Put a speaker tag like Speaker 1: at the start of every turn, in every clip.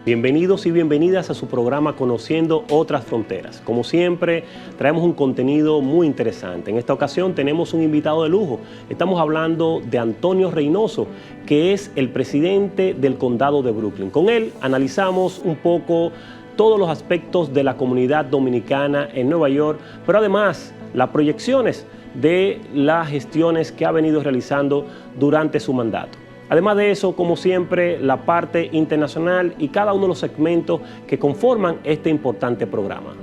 Speaker 1: Bienvenidos y bienvenidas a su programa Conociendo Otras Fronteras. Como siempre, traemos un contenido muy interesante. En esta ocasión tenemos un invitado de lujo. Estamos hablando de Antonio Reynoso, que es el presidente del Condado de Brooklyn. Con él analizamos un poco todos los aspectos de la comunidad dominicana en Nueva York, pero además las proyecciones de las gestiones que ha venido realizando durante su mandato. Además de eso, como siempre, la parte internacional y cada uno de los segmentos que conforman este importante programa.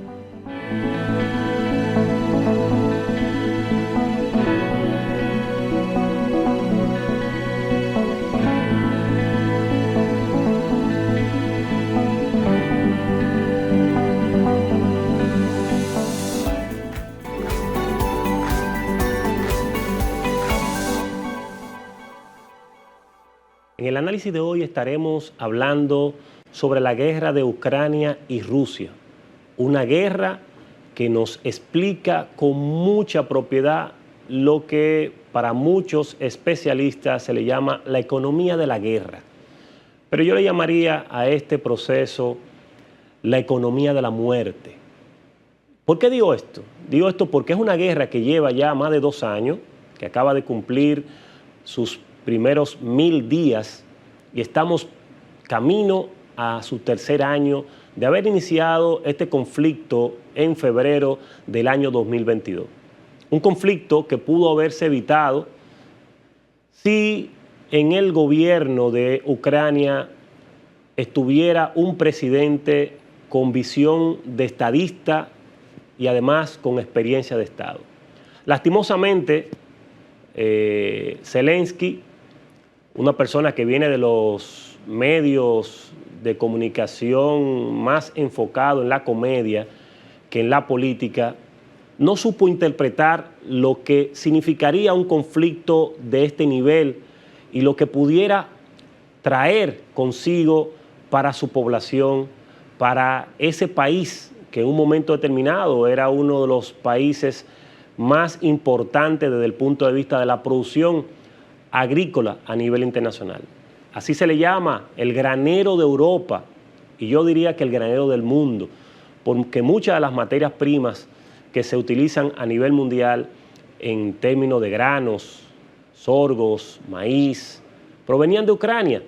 Speaker 1: En el análisis de hoy estaremos hablando sobre la guerra de Ucrania y Rusia, una guerra que nos explica con mucha propiedad lo que para muchos especialistas se le llama la economía de la guerra. Pero yo le llamaría a este proceso la economía de la muerte. ¿Por qué digo esto? Digo esto porque es una guerra que lleva ya más de 2 años, que acaba de cumplir sus primeros 1000 días y estamos camino a su 3er año de haber iniciado este conflicto en febrero del año 2022. Un conflicto que pudo haberse evitado si en el gobierno de Ucrania estuviera un presidente con visión de estadista y además con experiencia de Estado. Lastimosamente, Zelensky, una persona que viene de los medios de comunicación más enfocado en la comedia que en la política, no supo interpretar lo que significaría un conflicto de este nivel y lo que pudiera traer consigo para su población, para ese país que en un momento determinado era uno de los países más importantes desde el punto de vista de la producción agrícola a nivel internacional. Así se le llama el granero de Europa y yo diría que el granero del mundo, porque muchas de las materias primas que se utilizan a nivel mundial en términos de granos, sorgos, maíz, provenían de Ucrania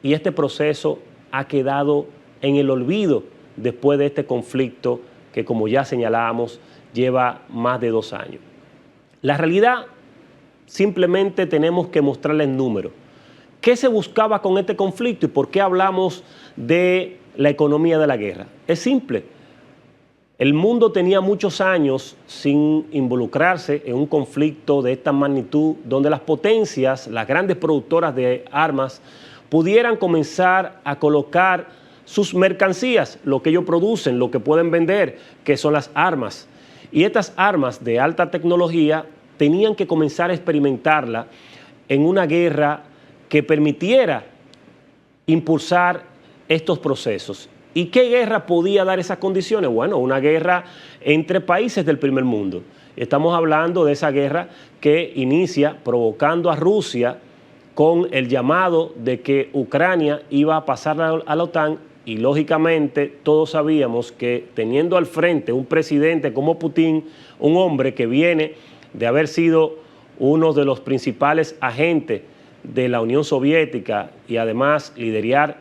Speaker 1: y este proceso ha quedado en el olvido después de este conflicto que, como ya señalábamos, lleva más de 2 años. La realidad, simplemente tenemos que mostrarle en números. ¿Qué se buscaba con este conflicto y por qué hablamos de la economía de la guerra? Es simple. El mundo tenía muchos años sin involucrarse en un conflicto de esta magnitud, donde las potencias, las grandes productoras de armas, pudieran comenzar a colocar sus mercancías, lo que ellos producen, lo que pueden vender, que son las armas. Y estas armas de alta tecnología tenían que comenzar a experimentarla en una guerra que permitiera impulsar estos procesos. ¿Y qué guerra podía dar esas condiciones? Bueno, una guerra entre países del primer mundo. Estamos hablando de esa guerra que inicia provocando a Rusia con el llamado de que Ucrania iba a pasar a la OTAN y lógicamente todos sabíamos que teniendo al frente un presidente como Putin, un hombre que viene de haber sido uno de los principales agentes de la Unión Soviética y además liderar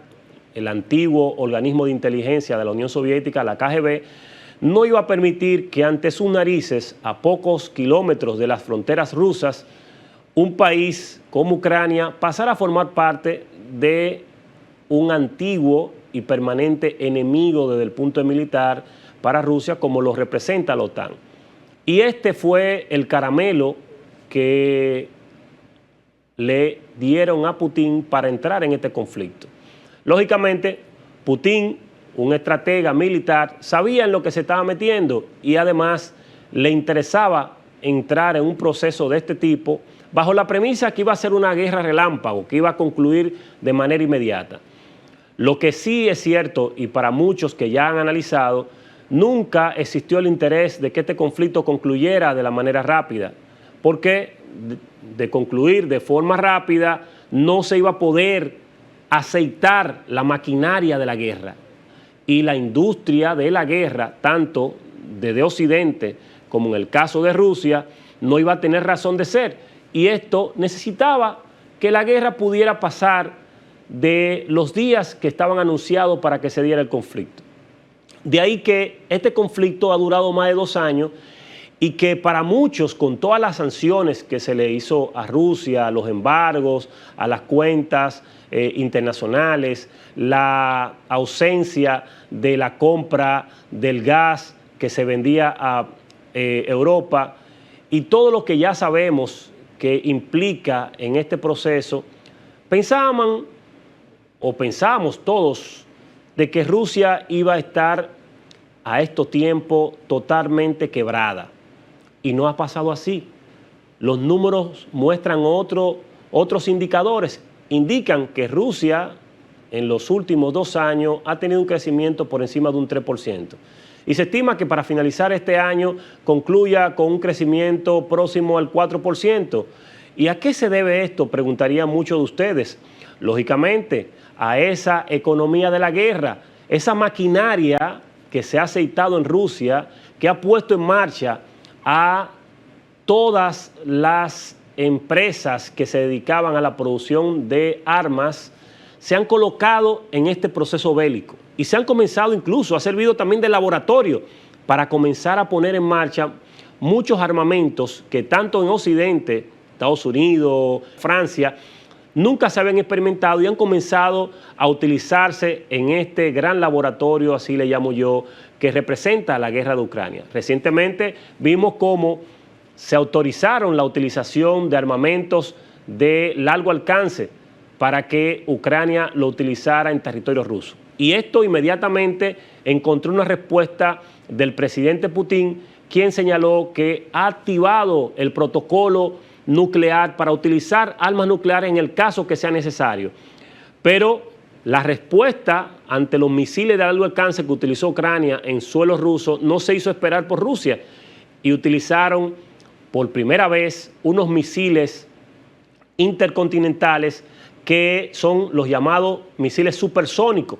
Speaker 1: el antiguo organismo de inteligencia de la Unión Soviética, la KGB, no iba a permitir que ante sus narices, a pocos kilómetros de las fronteras rusas, un país como Ucrania pasara a formar parte de un antiguo y permanente enemigo desde el punto de militar para Rusia, como lo representa la OTAN. Y este fue el caramelo que le dieron a Putin para entrar en este conflicto. Lógicamente, Putin, un estratega militar, sabía en lo que se estaba metiendo y además le interesaba entrar en un proceso de este tipo bajo la premisa que iba a ser una guerra relámpago, que iba a concluir de manera inmediata. Lo que sí es cierto, y para muchos que ya han analizado, nunca existió el interés de que este conflicto concluyera de la manera rápida, porque de concluir de forma rápida no se iba a poder aceitar la maquinaria de la guerra. Y la industria de la guerra, tanto desde Occidente como en el caso de Rusia, no iba a tener razón de ser. Y esto necesitaba que la guerra pudiera pasar de los días que estaban anunciados para que se diera el conflicto. De ahí que este conflicto ha durado más de 2 años y que para muchos, con todas las sanciones que se le hizo a Rusia, a los embargos, a las cuentas internacionales, la ausencia de la compra del gas que se vendía a Europa y todo lo que ya sabemos que implica en este proceso, pensábamos todos de que Rusia iba a estar a estos tiempos totalmente quebrada. Y no ha pasado así. Los números muestran otros indicadores. Indican que Rusia en los últimos 2 años ha tenido un crecimiento por encima de un 3%. Y se estima que para finalizar este año concluya con un crecimiento próximo al 4%. ¿Y a qué se debe esto? Preguntarían muchos de ustedes. Lógicamente, a esa economía de la guerra, esa maquinaria que se ha aceitado en Rusia, que ha puesto en marcha a todas las empresas que se dedicaban a la producción de armas, se han colocado en este proceso bélico y se han comenzado incluso, ha servido también de laboratorio para comenzar a poner en marcha muchos armamentos que tanto en Occidente, Estados Unidos, Francia, nunca se habían experimentado y han comenzado a utilizarse en este gran laboratorio, así le llamo yo, que representa la guerra de Ucrania. Recientemente vimos cómo se autorizaron la utilización de armamentos de largo alcance para que Ucrania lo utilizara en territorio ruso. Y esto inmediatamente encontró una respuesta del presidente Putin, quien señaló que ha activado el protocolo nuclear para utilizar armas nucleares en el caso que sea necesario. Pero la respuesta ante los misiles de largo alcance que utilizó Ucrania en suelo ruso no se hizo esperar por Rusia y utilizaron por primera vez unos misiles intercontinentales que son los llamados misiles supersónicos,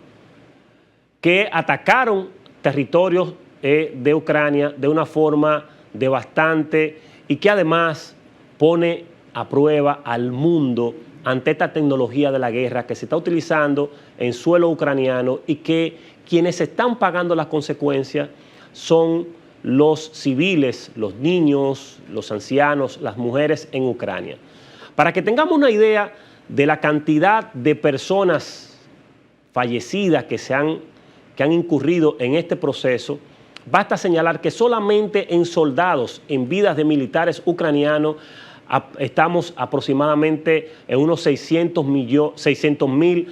Speaker 1: que atacaron territorios de Ucrania de una forma devastante y que además pone a prueba al mundo ante esta tecnología de la guerra que se está utilizando en suelo ucraniano y que quienes están pagando las consecuencias son los civiles, los niños, los ancianos, las mujeres en Ucrania. Para que tengamos una idea de la cantidad de personas fallecidas que han incurrido en este proceso, basta señalar que solamente en soldados, en vidas de militares ucranianos, estamos aproximadamente en unos 600.000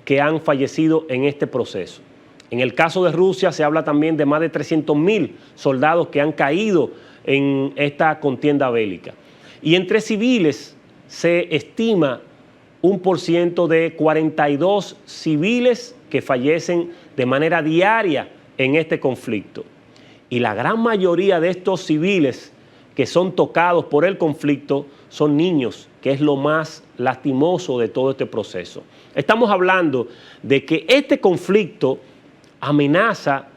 Speaker 1: que han fallecido en este proceso. En el caso de Rusia se habla también de más de 300.000 soldados que han caído en esta contienda bélica. Y entre civiles se estima un % de 42 civiles que fallecen de manera diaria en este conflicto. Y la gran mayoría de estos civiles que son tocados por el conflicto son niños, que es lo más lastimoso de todo este proceso. Estamos hablando de que este conflicto amenaza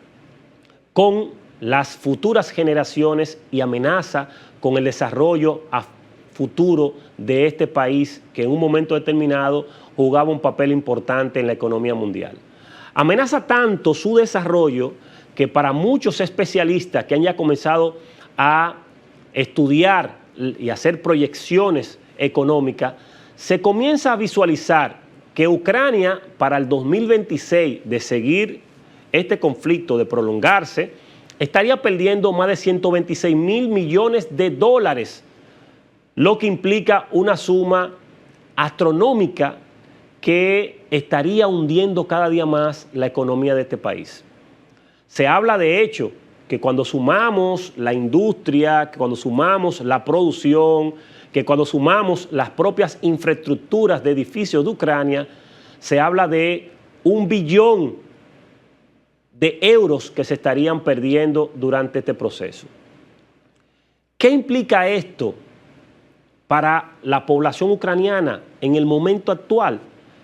Speaker 1: con las futuras generaciones y amenaza con el desarrollo a futuro de este país que en un momento determinado jugaba un papel importante en la economía mundial. Amenaza tanto su desarrollo que para muchos especialistas que han ya comenzado a estudiar y hacer proyecciones económicas, se comienza a visualizar que Ucrania para el 2026, de seguir este conflicto, de prolongarse, estaría perdiendo más de 126.000 millones de dólares, lo que implica una suma astronómica que estaría hundiendo cada día más la economía de este país. Se habla de hecho que cuando sumamos la industria, que cuando sumamos la producción, que cuando sumamos las propias infraestructuras de edificios de Ucrania, se habla de 1 billón de euros que se estarían perdiendo durante este proceso. ¿Qué implica esto para la población ucraniana en el momento actual?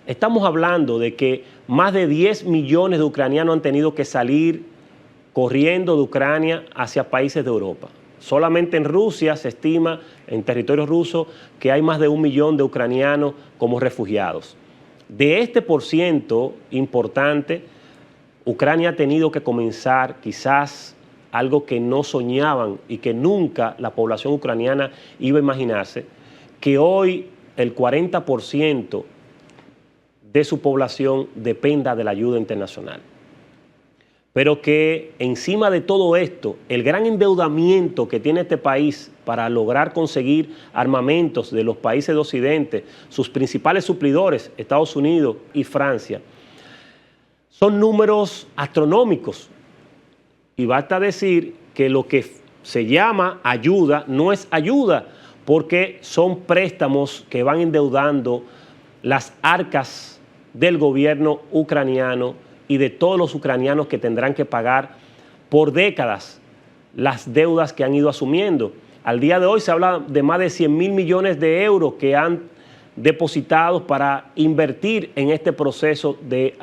Speaker 1: estamos hablando de que más de 10 millones de ucranianos han tenido que salir corriendo de Ucrania hacia países de Europa. Solamente en Rusia se estima, en territorio ruso, que hay más de 1 millón de ucranianos como refugiados. De este porciento importante, Ucrania ha tenido que comenzar quizás algo que no soñaban y que nunca la población ucraniana iba a imaginarse, que hoy el 40% de su población dependa de la ayuda internacional. Pero que encima de todo esto, el gran endeudamiento que tiene este país para lograr conseguir armamentos de los países de Occidente, sus principales suplidores, Estados Unidos y Francia, son números astronómicos. Y basta decir que lo que se llama ayuda no es ayuda, porque son préstamos que van endeudando las arcas del gobierno ucraniano y de todos los ucranianos que tendrán que pagar por décadas las deudas que han ido asumiendo. Al día de hoy se habla de más de 100.000 millones de euros que han depositado para invertir en este proceso de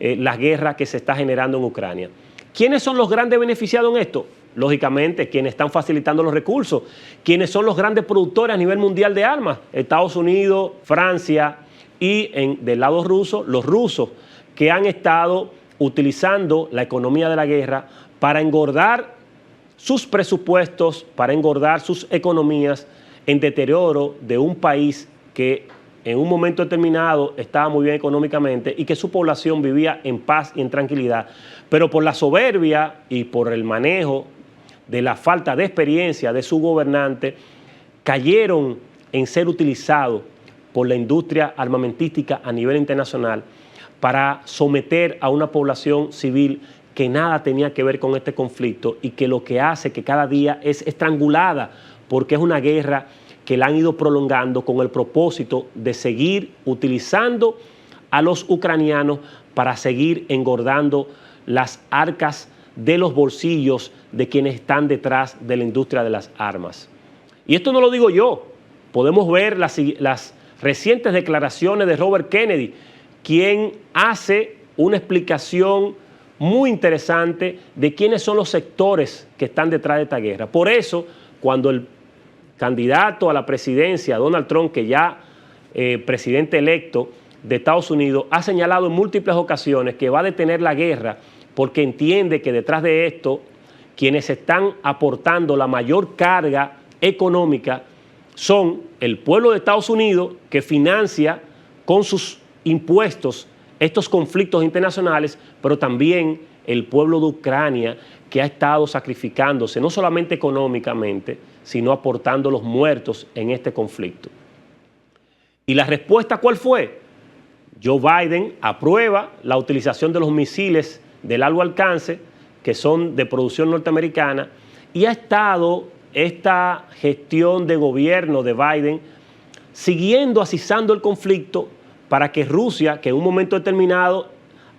Speaker 1: la guerra que se está generando en Ucrania. ¿Quiénes son los grandes beneficiados en esto? Lógicamente, quienes están facilitando los recursos. ¿Quiénes son los grandes productores a nivel mundial de armas? Estados Unidos, Francia y del lado ruso, los rusos, que han estado utilizando la economía de la guerra para engordar sus presupuestos, para engordar sus economías en deterioro de un país que en un momento determinado estaba muy bien económicamente y que su población vivía en paz y en tranquilidad, pero por la soberbia y por el manejo de la falta de experiencia de su gobernante, cayeron en ser utilizados por la industria armamentística a nivel internacional para someter a una población civil que nada tenía que ver con este conflicto y que lo que hace que cada día es estrangulada, porque es una guerra que la han ido prolongando con el propósito de seguir utilizando a los ucranianos para seguir engordando las arcas de los bolsillos de quienes están detrás de la industria de las armas. Y esto no lo digo yo, podemos ver las recientes declaraciones de Robert Kennedy, quien hace una explicación muy interesante de quiénes son los sectores que están detrás de esta guerra. Por eso, cuando el candidato a la presidencia, Donald Trump, que ya presidente electo de Estados Unidos, ha señalado en múltiples ocasiones que va a detener la guerra porque entiende que detrás de esto, quienes están aportando la mayor carga económica son el pueblo de Estados Unidos, que financia con sus impuestos estos conflictos internacionales, pero también el pueblo de Ucrania, que ha estado sacrificándose no solamente económicamente, sino aportando los muertos en este conflicto. ¿Y la respuesta cuál fue? Joe Biden aprueba la utilización de los misiles de largo alcance, que son de producción norteamericana, y ha estado esta gestión de gobierno de Biden siguiendo, asizando el conflicto para que Rusia, que en un momento determinado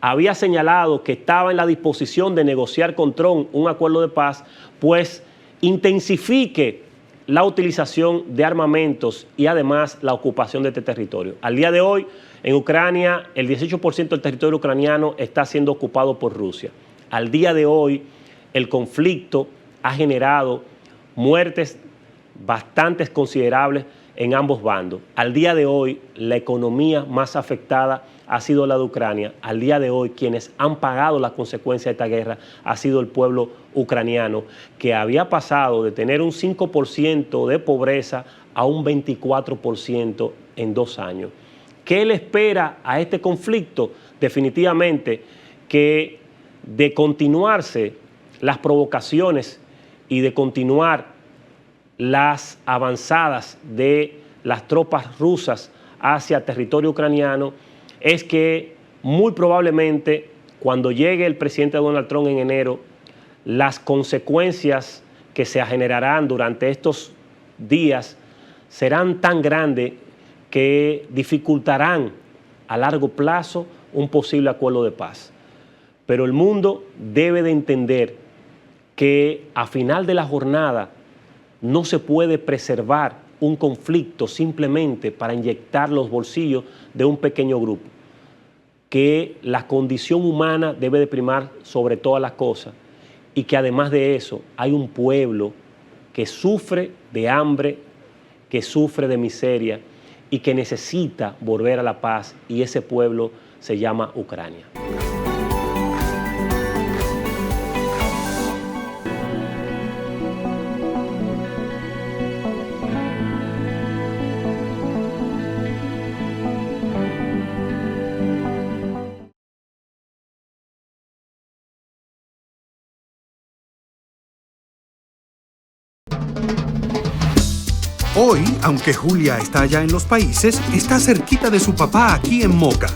Speaker 1: había señalado que estaba en la disposición de negociar con Trump un acuerdo de paz, pues intensifique la utilización de armamentos y además la ocupación de este territorio. Al día de hoy, en Ucrania, el 18% del territorio ucraniano está siendo ocupado por Rusia. Al día de hoy, el conflicto ha generado muertes bastante considerables en ambos bandos. Al día de hoy, la economía más afectada ha sido la de Ucrania. Al día de hoy, quienes han pagado las consecuencias de esta guerra ha sido el pueblo ucraniano, que había pasado de tener un 5% de pobreza a un 24% en 2 años. ¿Qué le espera a este conflicto? Definitivamente que de continuarse las provocaciones y de continuar las avanzadas de las tropas rusas hacia territorio ucraniano, es que muy probablemente cuando llegue el presidente Donald Trump en enero, las consecuencias que se generarán durante estos días serán tan grandes que dificultarán a largo plazo un posible acuerdo de paz. Pero el mundo debe de entender que a final de la jornada no se puede preservar un conflicto simplemente para inyectar los bolsillos de un pequeño grupo, que la condición humana debe de primar sobre todas las cosas y que además de eso hay un pueblo que sufre de hambre, que sufre de miseria y que necesita volver a la paz, y ese pueblo se llama Ucrania.
Speaker 2: Hoy, aunque Julia está allá en los países, está cerquita de su papá aquí en Moca,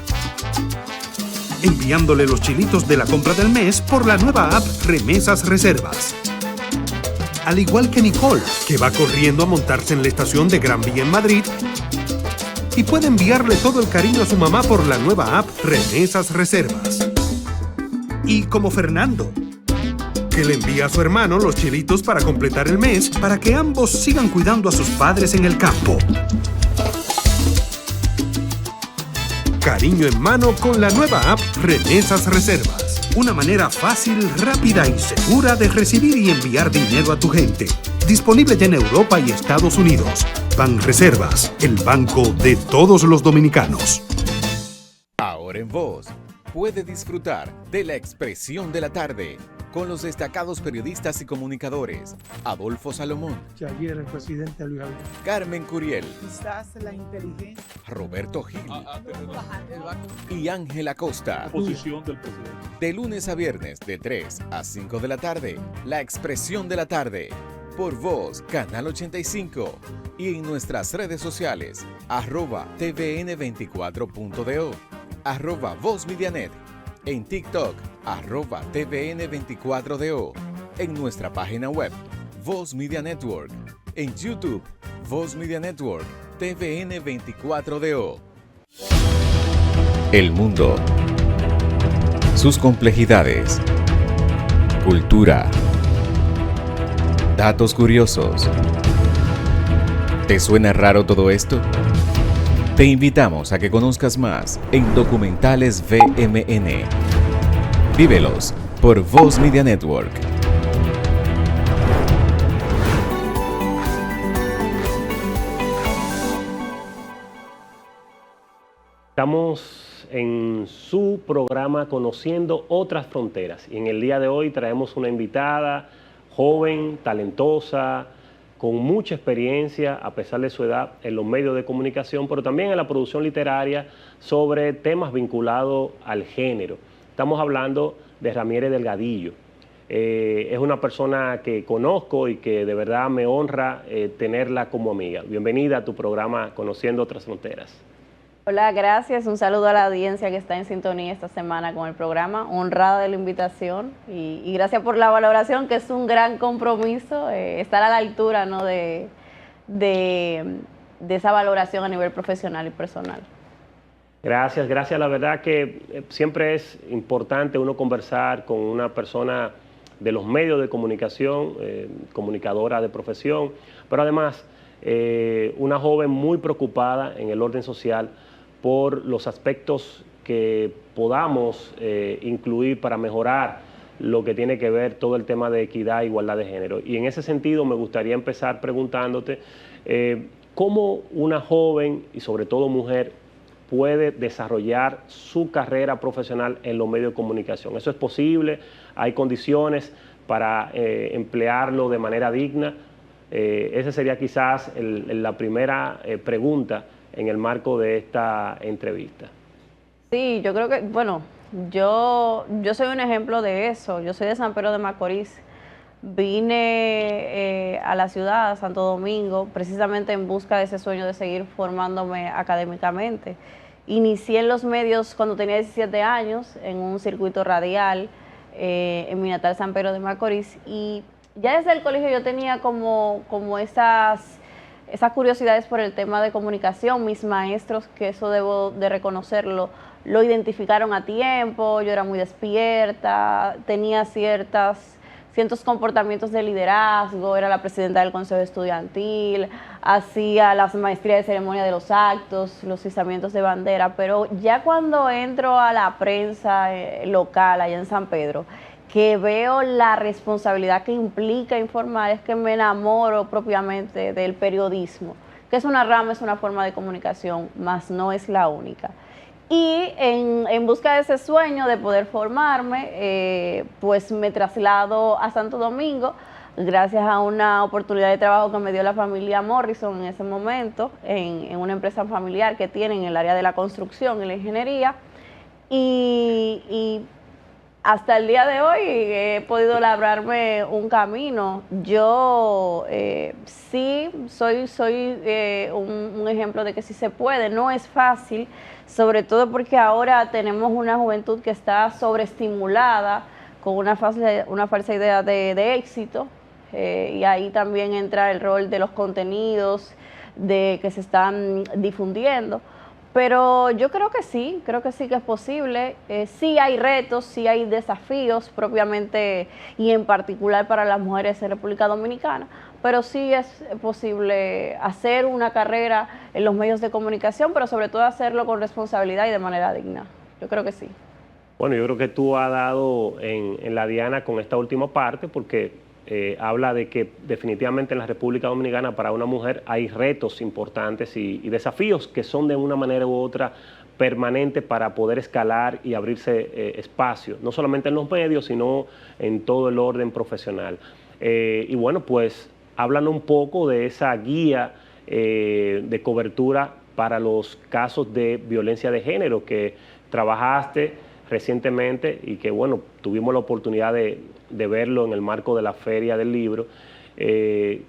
Speaker 2: enviándole los chilitos de la compra del mes por la nueva app Remesas Reservas. Al igual que Nicole, que va corriendo a montarse en la estación de Gran Vía en Madrid y puede enviarle todo el cariño a su mamá por la nueva app Remesas Reservas. Y como Fernando, que le envía a su hermano los chilitos para completar el mes, para que ambos sigan cuidando a sus padres en el campo. Cariño en mano con la nueva app Remesas Reservas. Una manera fácil, rápida y segura de recibir y enviar dinero a tu gente. Disponible ya en Europa y Estados Unidos. Banreservas, el banco de todos los dominicanos.
Speaker 3: Ahora en Voz, puede disfrutar de La Expresión de la Tarde con los destacados periodistas y comunicadores Adolfo Salomón,
Speaker 4: que ayer el presidente Luis Abinader,
Speaker 3: Carmen Curiel,
Speaker 5: quizás la inteligencia,
Speaker 3: Roberto Gil y Ángel Acosta.
Speaker 6: Posición del presidente.
Speaker 3: De lunes a viernes de 3 a 5 de la tarde, La Expresión de la Tarde, por Voz, Canal 85, y en nuestras redes sociales, @tvn24.do, @VozMediaNet, en TikTok, @tvn24do, en nuestra página web, Voz Media Network, en YouTube, Voz Media Network, TVN24DO. El mundo, sus complejidades, cultura, datos curiosos. ¿Te suena raro todo esto? Te invitamos a que conozcas más en Documentales VMN. Vívelos por Voz Media Network.
Speaker 1: Estamos en su programa Conociendo Otras Fronteras, y en el día de hoy traemos una invitada joven, talentosa, con mucha experiencia a pesar de su edad en los medios de comunicación, pero también en la producción literaria sobre temas vinculados al género. Estamos hablando de Ramírez Delgadillo. Es una persona que conozco y que de verdad me honra tenerla como amiga. Bienvenida a tu programa Conociendo Otras Fronteras.
Speaker 7: Hola, gracias. Un saludo a la audiencia que está en sintonía esta semana con el programa. Honrada de la invitación y gracias por la valoración, que es un gran compromiso estar a la altura, ¿no?, de esa valoración a nivel profesional y personal.
Speaker 1: Gracias, gracias. La verdad que siempre es importante uno conversar con una persona de los medios de comunicación, comunicadora de profesión, pero además una joven muy preocupada en el orden social por los aspectos que podamos incluir para mejorar lo que tiene que ver todo el tema de equidad e igualdad de género. Y en ese sentido me gustaría empezar preguntándote cómo una joven y sobre todo mujer puede desarrollar su carrera profesional en los medios de comunicación. ¿Eso es posible? ¿Hay condiciones para emplearlo de manera digna? Esa sería quizás la primera pregunta en el marco de esta entrevista.
Speaker 7: Sí, yo creo que, bueno, yo soy un ejemplo de eso. Yo soy de San Pedro de Macorís. Vine a la ciudad, a Santo Domingo, precisamente en busca de ese sueño de seguir formándome académicamente. Inicié en los medios cuando tenía 17 años, en un circuito radial en mi natal San Pedro de Macorís, y ya desde el colegio yo tenía como esas curiosidades por el tema de comunicación. Mis maestros, que eso debo de reconocerlo, lo identificaron a tiempo. Yo era muy despierta, tenía ciertas ciertos comportamientos de liderazgo, era la presidenta del consejo estudiantil, hacía las maestrías de ceremonia de los actos, los izamientos de bandera, pero ya cuando entro a la prensa local allá en San Pedro, que veo la responsabilidad que implica informar, es que me enamoro propiamente del periodismo, que es una rama, es una forma de comunicación, mas no es la única. Y en busca de ese sueño de poder formarme, pues me traslado a Santo Domingo, gracias a una oportunidad de trabajo que me dio la familia Morrison en ese momento, en una empresa familiar que tienen en el área de la construcción y la ingeniería, y hasta el día de hoy he podido labrarme un camino. Yo sí soy un ejemplo de que sí se puede. No es fácil, sobre todo porque ahora tenemos una juventud que está sobreestimulada con una falsa idea de éxito, y ahí también entra el rol de los contenidos que se están difundiendo. Pero yo creo que sí que es posible. Sí hay retos, sí hay desafíos propiamente y en particular para las mujeres en República Dominicana, pero sí es posible hacer una carrera en los medios de comunicación, pero sobre todo hacerlo con responsabilidad y de manera digna. Yo creo que sí.
Speaker 1: Bueno, yo creo que tú has dado en la diana con esta última parte, porque habla de que definitivamente en la República Dominicana para una mujer hay retos importantes y desafíos que son de una manera u otra permanentes para poder escalar y abrirse espacio, no solamente en los medios, sino en todo el orden profesional. Y bueno, pues háblanos un poco de esa guía de cobertura para los casos de violencia de género que trabajaste recientemente y que, bueno, tuvimos la oportunidad de verlo en el marco de la Feria del Libro.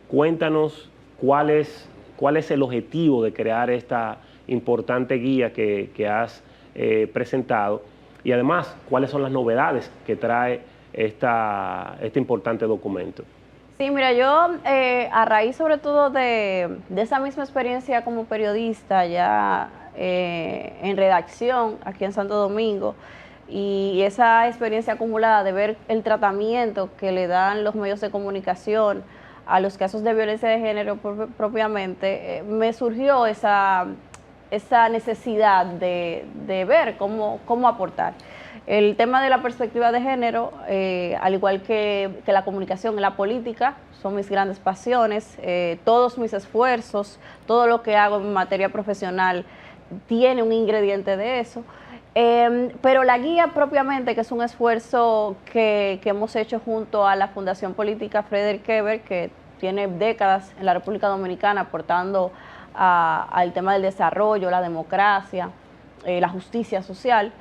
Speaker 1: Cuéntanos cuál es el objetivo de crear esta importante guía que has presentado y además cuáles son las novedades que trae este importante documento.
Speaker 7: Sí, mira, yo a raíz sobre todo de esa misma experiencia como periodista ya en redacción aquí en Santo Domingo, y esa experiencia acumulada de ver el tratamiento que le dan los medios de comunicación a los casos de violencia de género propiamente, me surgió esa necesidad de ver cómo aportar. El tema de la perspectiva de género, al igual que la comunicación y la política, son mis grandes pasiones. Todos mis esfuerzos, todo lo que hago en materia profesional tiene un ingrediente de eso. Pero la guía propiamente, que es un esfuerzo que hemos hecho junto a la Fundación Política Frederick Ebert, que tiene décadas en la República Dominicana aportando al tema del desarrollo, la democracia, la justicia social,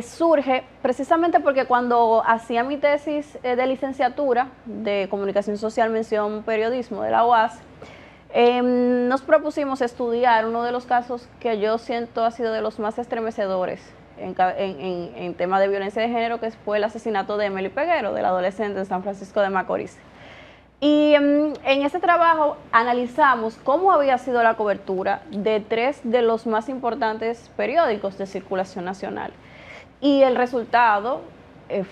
Speaker 7: surge precisamente porque cuando hacía mi tesis de licenciatura de Comunicación Social, Mención Periodismo de la UAS, nos propusimos estudiar uno de los casos que yo siento ha sido de los más estremecedores en tema de violencia de género, que fue el asesinato de Emily Peguero, del adolescente en San Francisco de Macorís. Y en ese trabajo analizamos cómo había sido la cobertura de 3 de los más importantes periódicos de circulación nacional. Y el resultado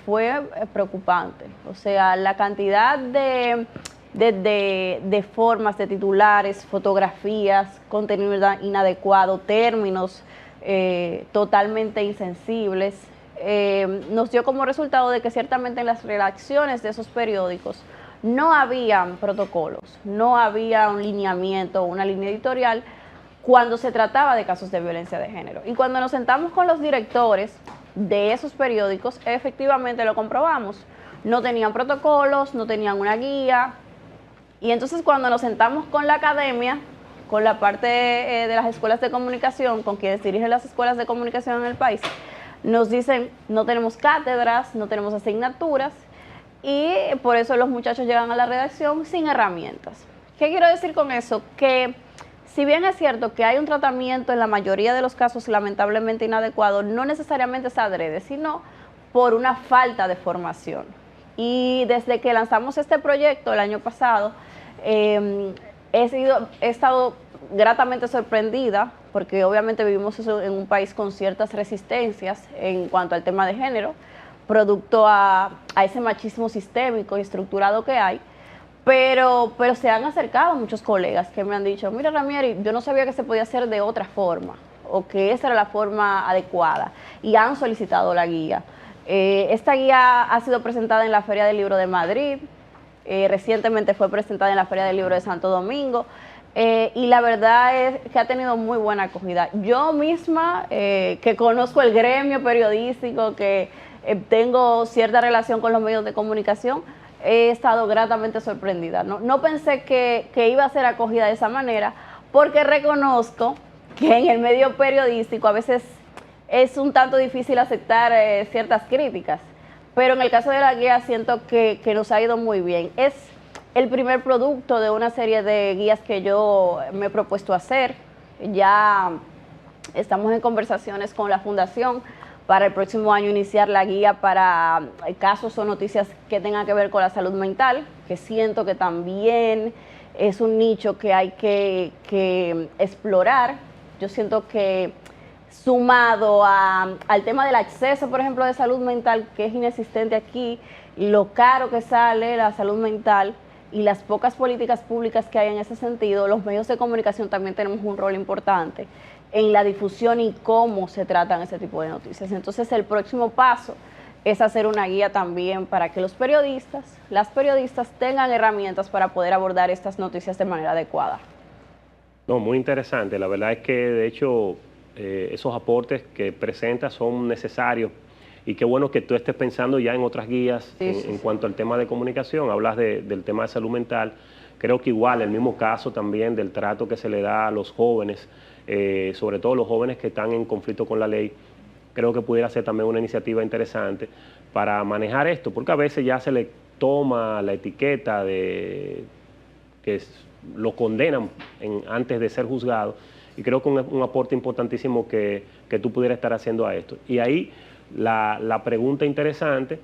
Speaker 7: fue preocupante. O sea, la cantidad de formas, de titulares, fotografías, contenido inadecuado, términos totalmente insensibles, nos dio como resultado de que ciertamente en las redacciones de esos periódicos no habían protocolos, no había un lineamiento, una línea editorial cuando se trataba de casos de violencia de género. Y cuando nos sentamos con los directores de esos periódicos, efectivamente lo comprobamos. No tenían protocolos, no tenían una guía. Y entonces cuando nos sentamos con la academia, con la parte de las escuelas de comunicación, con quienes dirigen las escuelas de comunicación en el país, nos dicen, no tenemos cátedras, no tenemos asignaturas, y por eso los muchachos llegan a la redacción sin herramientas. ¿Qué quiero decir con eso? Que si bien es cierto que hay un tratamiento en la mayoría de los casos lamentablemente inadecuado, no necesariamente es adrede, sino por una falta de formación. Y desde que lanzamos este proyecto el año pasado, he estado gratamente sorprendida, porque obviamente vivimos eso en un país con ciertas resistencias en cuanto al tema de género, producto a ese machismo sistémico y estructurado que hay. Pero se han acercado muchos colegas que me han dicho, mira Ramieri, yo no sabía que se podía hacer de otra forma o que esa era la forma adecuada, y han solicitado la guía. Esta guía ha sido presentada en la Feria del Libro de Madrid, recientemente fue presentada en la Feria del Libro de Santo Domingo, y la verdad es que ha tenido muy buena acogida. Yo misma, que conozco el gremio periodístico, que tengo cierta relación con los medios de comunicación, he estado gratamente sorprendida. No pensé que iba a ser acogida de esa manera, porque reconozco que en el medio periodístico a veces es un tanto difícil aceptar ciertas críticas, pero en el caso de la guía siento que nos ha ido muy bien. Es el primer producto de una serie de guías que yo me he propuesto hacer. Ya estamos en conversaciones con la Fundación para el próximo año iniciar la guía para casos o noticias que tengan que ver con la salud mental, que siento que también es un nicho que hay que explorar. Yo siento que sumado al tema del acceso, por ejemplo, de salud mental, que es inexistente aquí, lo caro que sale la salud mental y las pocas políticas públicas que hay en ese sentido, los medios de comunicación también tenemos un rol importante en la difusión y cómo se tratan ese tipo de noticias. Entonces, el próximo paso es hacer una guía también para que los periodistas, las periodistas tengan herramientas para poder abordar estas noticias de manera adecuada.
Speaker 1: No, muy interesante. La verdad es que, de hecho, esos aportes que presentas son necesarios, y qué bueno que tú estés pensando ya en otras guías en cuanto al tema de comunicación. Hablas del tema de salud mental. Creo que igual, el mismo caso también del trato que se le da a los jóvenes, sobre todo los jóvenes que están en conflicto con la ley, creo que pudiera ser también una iniciativa interesante para manejar esto, porque a veces ya se le toma la etiqueta de que lo condenan antes de ser juzgado, y creo que un aporte importantísimo que tú pudieras estar haciendo a esto. Y ahí la pregunta interesante,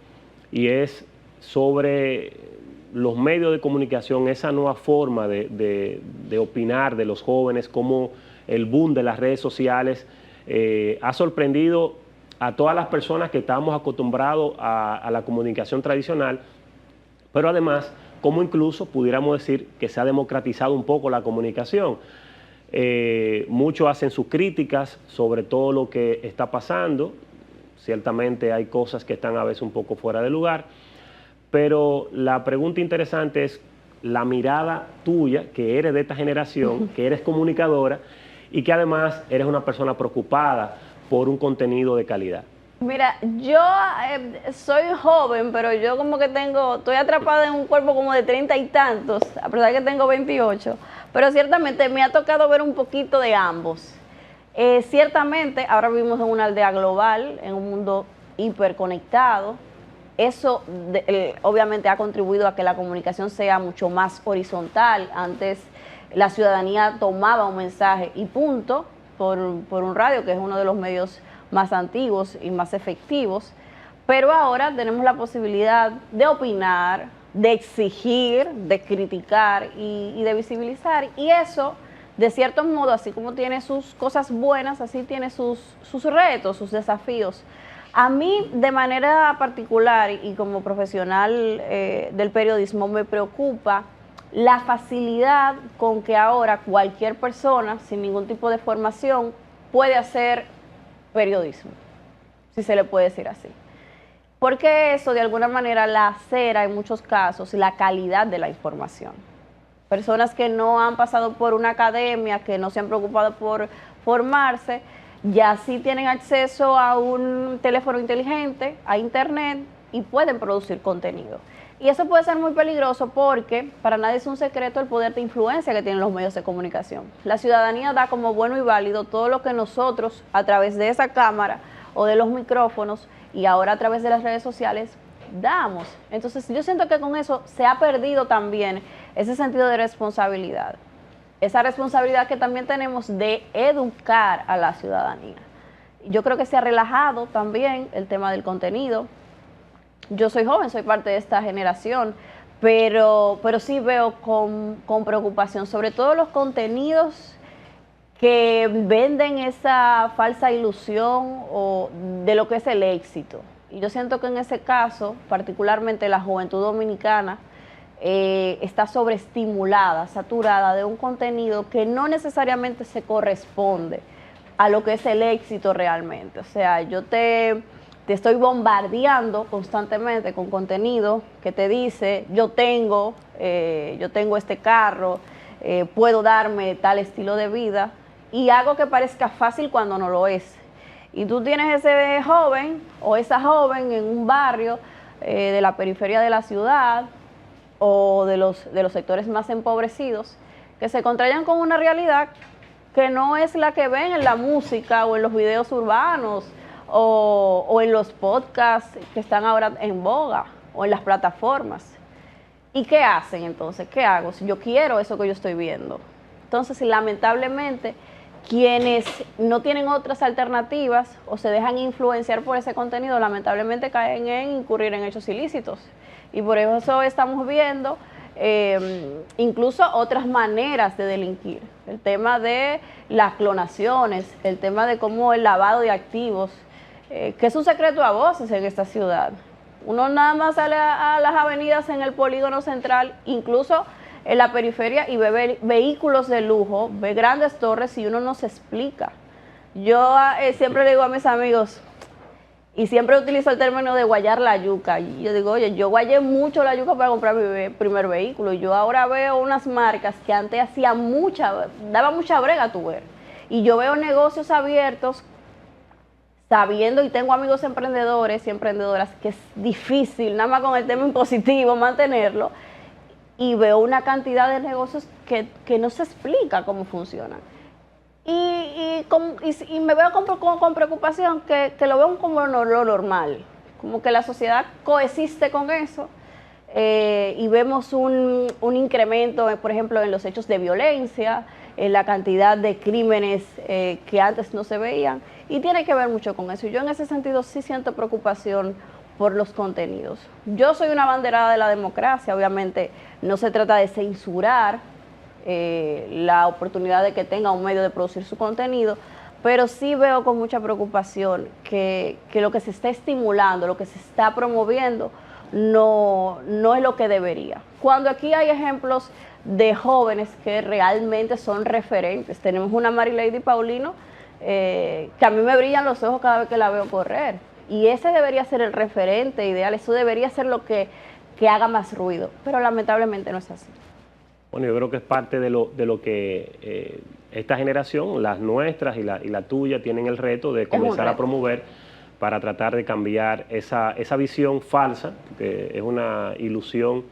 Speaker 1: y es sobre los medios de comunicación, esa nueva forma de opinar de los jóvenes, cómo el boom de las redes sociales ha sorprendido a todas las personas que estábamos acostumbrados a la comunicación tradicional, pero además, como incluso pudiéramos decir que se ha democratizado un poco la comunicación. Muchos hacen sus críticas sobre todo lo que está pasando. Ciertamente hay cosas que están a veces un poco fuera de lugar, pero la pregunta interesante es la mirada tuya, que eres de esta generación, que eres comunicadora y que además eres una persona preocupada por un contenido de calidad.
Speaker 7: Mira, yo soy joven, pero yo como que estoy atrapada en un cuerpo como de 30 y tantos, a pesar de que tengo 28, pero ciertamente me ha tocado ver un poquito de ambos. Ciertamente, ahora vivimos en una aldea global, en un mundo hiperconectado. Eso obviamente ha contribuido a que la comunicación sea mucho más horizontal. Antes la ciudadanía tomaba un mensaje y punto por un radio, que es uno de los medios más antiguos y más efectivos, pero ahora tenemos la posibilidad de opinar, de exigir, de criticar y de visibilizar, y eso, de cierto modo, así como tiene sus cosas buenas, así tiene sus retos, sus desafíos. A mí, de manera particular y como profesional del periodismo, me preocupa la facilidad con que ahora cualquier persona, sin ningún tipo de formación, puede hacer periodismo, si se le puede decir así. Porque eso, de alguna manera, lacera en muchos casos la calidad de la información. Personas que no han pasado por una academia, que no se han preocupado por formarse, ya sí tienen acceso a un teléfono inteligente, a internet, y pueden producir contenido. Y eso puede ser muy peligroso porque para nadie es un secreto el poder de influencia que tienen los medios de comunicación. La ciudadanía da como bueno y válido todo lo que nosotros, a través de esa cámara o de los micrófonos, y ahora a través de las redes sociales, damos. Entonces yo siento que con eso se ha perdido también ese sentido de responsabilidad. Esa responsabilidad que también tenemos de educar a la ciudadanía. Yo creo que se ha relajado también el tema del contenido. Yo soy joven, soy parte de esta generación, pero sí veo con preocupación, sobre todo los contenidos que venden esa falsa ilusión de lo que es el éxito. Y yo siento que en ese caso, particularmente la juventud dominicana, está sobreestimulada, saturada de un contenido que no necesariamente se corresponde a lo que es el éxito realmente. O sea, yo te estoy bombardeando constantemente con contenido que te dice, yo tengo este carro, puedo darme tal estilo de vida, y hago que parezca fácil cuando no lo es. Y tú tienes ese joven o esa joven en un barrio de la periferia de la ciudad o de los sectores más empobrecidos, que se contrayan con una realidad que no es la que ven en la música o en los videos urbanos o en los podcasts que están ahora en boga o en las plataformas. ¿Y qué hacen entonces? ¿Qué hago si yo quiero eso que yo estoy viendo? Entonces, lamentablemente, quienes no tienen otras alternativas o se dejan influenciar por ese contenido, lamentablemente caen en incurrir en hechos ilícitos. Y por eso estamos viendo incluso otras maneras de delinquir. El tema de las clonaciones, el tema de cómo el lavado de activos, que es un secreto a voces en esta ciudad. Uno nada más sale a las avenidas en el polígono central, incluso en la periferia, y ve vehículos de lujo, ve grandes torres y uno no se explica. Yo siempre le digo a mis amigos, y siempre utilizo el término de guayar la yuca. Y yo digo, oye, yo guayé mucho la yuca para comprar mi primer vehículo. Y yo ahora veo unas marcas que antes daba mucha brega a tu ver. Y yo veo negocios abiertos sabiendo, y tengo amigos emprendedores y emprendedoras, que es difícil, nada más con el tema impositivo, mantenerlo. Y veo una cantidad de negocios que no se explica cómo funcionan. Y me veo con preocupación que lo veo como lo normal, como que la sociedad coexiste con eso, y vemos un incremento, por ejemplo, en los hechos de violencia, en la cantidad de crímenes que antes no se veían, y tiene que ver mucho con eso. Y yo en ese sentido sí siento preocupación por los contenidos. Yo soy una abanderada de la democracia, obviamente no se trata de censurar la oportunidad de que tenga un medio de producir su contenido, pero sí veo con mucha preocupación que lo que se está estimulando, lo que se está promoviendo, no es lo que debería. Cuando aquí hay ejemplos de jóvenes que realmente son referentes. Tenemos una Marilady Paulino que a mí me brillan los ojos cada vez que la veo correr, y ese debería ser el referente ideal, eso debería ser lo que haga más ruido, pero lamentablemente no es así.
Speaker 1: Bueno, yo creo que es parte de lo que esta generación, las nuestras y la tuya, tienen el reto de comenzar a promover para tratar de cambiar esa visión falsa, que es una ilusión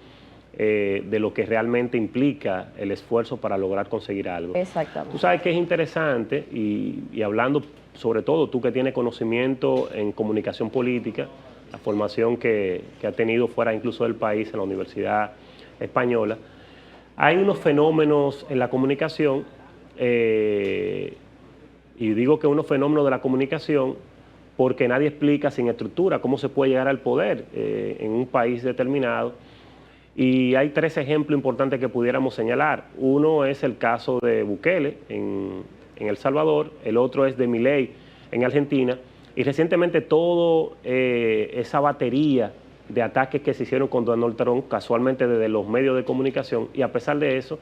Speaker 1: de lo que realmente implica el esfuerzo para lograr conseguir algo.
Speaker 7: Exactamente.
Speaker 1: Tú sabes que es interesante, y hablando sobre todo tú que tienes conocimiento en comunicación política, la formación que ha tenido fuera incluso del país, en la Universidad Española, hay unos fenómenos en la comunicación, y digo que unos fenómenos de la comunicación porque nadie explica sin estructura cómo se puede llegar al poder en un país determinado. Y hay 3 ejemplos importantes que pudiéramos señalar. Uno es el caso de Bukele en El Salvador, el otro es de Milei en Argentina, y recientemente toda esa batería de ataques que se hicieron con Donald Trump, casualmente desde los medios de comunicación, y a pesar de eso,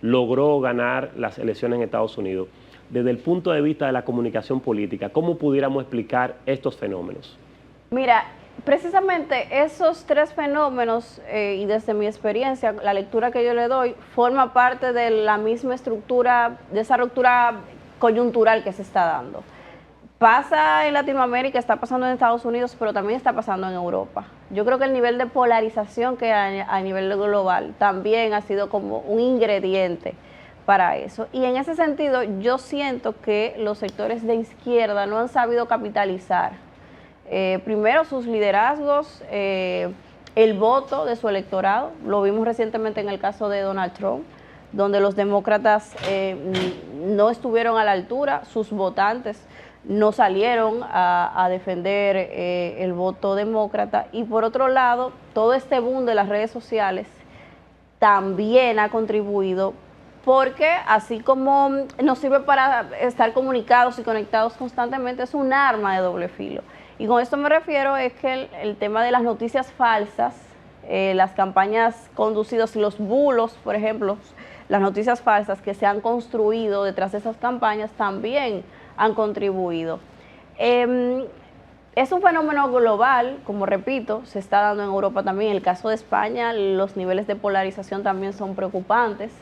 Speaker 1: logró ganar las elecciones en Estados Unidos. Desde el punto de vista de la comunicación política, ¿cómo pudiéramos explicar estos fenómenos?
Speaker 7: Mira, precisamente esos 3 fenómenos, y desde mi experiencia, la lectura que yo le doy, forma parte de la misma estructura, de esa ruptura coyuntural que se está dando. Pasa en Latinoamérica, está pasando en Estados Unidos, pero también está pasando en Europa. Yo creo que el nivel de polarización que hay a nivel global también ha sido como un ingrediente para eso. Y en ese sentido, yo siento que los sectores de izquierda no han sabido capitalizar primero sus liderazgos, el voto de su electorado. Lo vimos recientemente en el caso de Donald Trump, donde los demócratas no estuvieron a la altura, sus votantes no salieron a defender el voto demócrata. Y por otro lado, todo este boom de las redes sociales también ha contribuido, porque así como nos sirve para estar comunicados y conectados constantemente, es un arma de doble filo. Y con esto me refiero es que el tema de las noticias falsas, las campañas conducidas, los bulos, por ejemplo, las noticias falsas que se han construido detrás de esas campañas también han contribuido. Es un fenómeno global, como repito, se está dando en Europa también. En el caso de España, los niveles de polarización también son preocupantes.